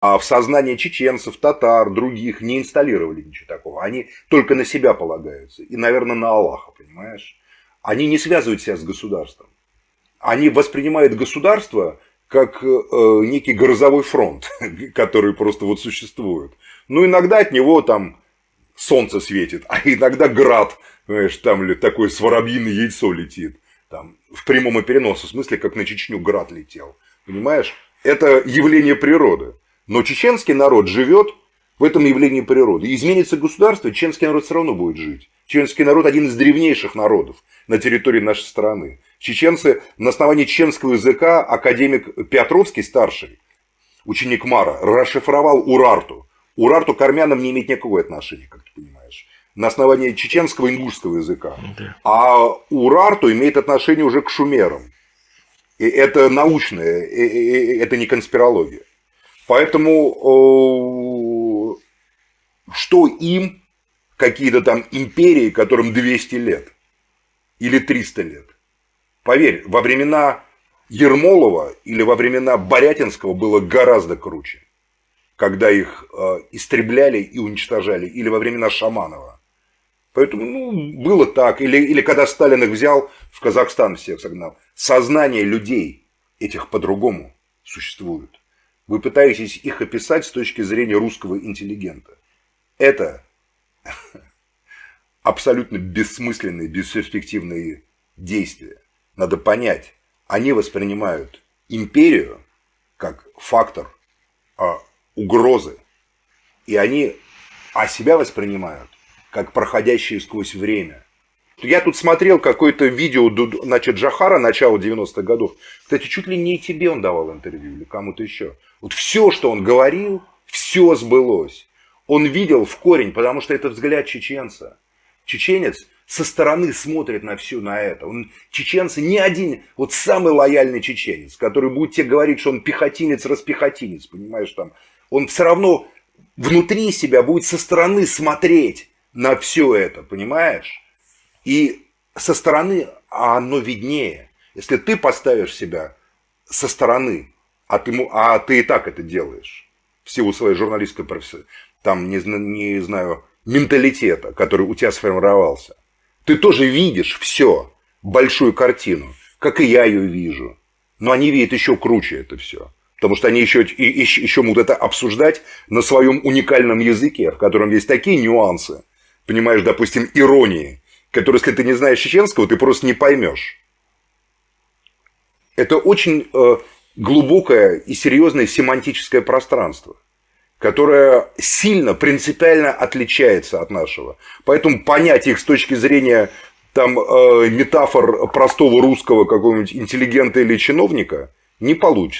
А в сознании чеченцев, татар, других не инсталлировали ничего такого. Они только на себя полагаются. И, наверное, на Аллаха, понимаешь? Они не связывают себя с государством. Они воспринимают государство как некий грозовой фронт, который просто вот существует. Ну, иногда от него там солнце светит, а иногда град, понимаешь, там такое с воробьиное яйцо летит. Там, в прямом и переносном смысле, как на Чечню град летел. Понимаешь? Это явление природы. Но чеченский народ живет в этом явлении природы. И изменится государство, чеченский народ все равно будет жить. Чеченский народ один из древнейших народов на территории нашей страны. Чеченцы на основании чеченского языка академик Петровский, старший, ученик Мара, расшифровал Урарту. Урарту к армянам не имеет никакого отношения, как ты понимаешь. На основании чеченского ингушского языка. А Урарту имеет отношение уже к шумерам. И это научное, это не конспирология. Поэтому что им какие-то там империи, которым 200 лет или 300 лет? Поверь, во времена Ермолова или во времена Борятинского было гораздо круче, когда их истребляли и уничтожали, или во времена Шаманова. Поэтому было так. Или когда Сталин их взял, в Казахстан всех согнал. Сознание людей этих по-другому существует. Вы пытаетесь их описать с точки зрения русского интеллигента. Это абсолютно бессмысленные, бесперспективные действия. Надо понять, они воспринимают империю как фактор угрозы. И они себя воспринимают как проходящие сквозь время. Я тут смотрел какое-то видео, значит, Джохара начала 90-х годов. Кстати, чуть ли не тебе он давал интервью или кому-то еще. Вот все, что он говорил, все сбылось. Он видел в корень, потому что это взгляд чеченца. Чеченец со стороны смотрит на все на это. Чеченцы не один, вот самый лояльный чеченец, который будет тебе говорить, что он пехотинец-распехотинец, понимаешь, там. Он все равно внутри себя будет со стороны смотреть на все это, понимаешь? И со стороны оно виднее. Если ты поставишь себя со стороны, а ты и так это делаешь, в силу своей журналистской профессии, там, не знаю, менталитета, который у тебя сформировался, ты тоже видишь все, большую картину, как и я ее вижу. Но они видят еще круче это все. Потому что они еще могут это обсуждать на своем уникальном языке, в котором есть такие нюансы, понимаешь, допустим, иронии, которые, если ты не знаешь чеченского, ты просто не поймешь. Это очень глубокое и серьезное семантическое пространство, которое сильно, принципиально отличается от нашего. Поэтому понять их с точки зрения там, метафор простого русского какого-нибудь интеллигента или чиновника не получится.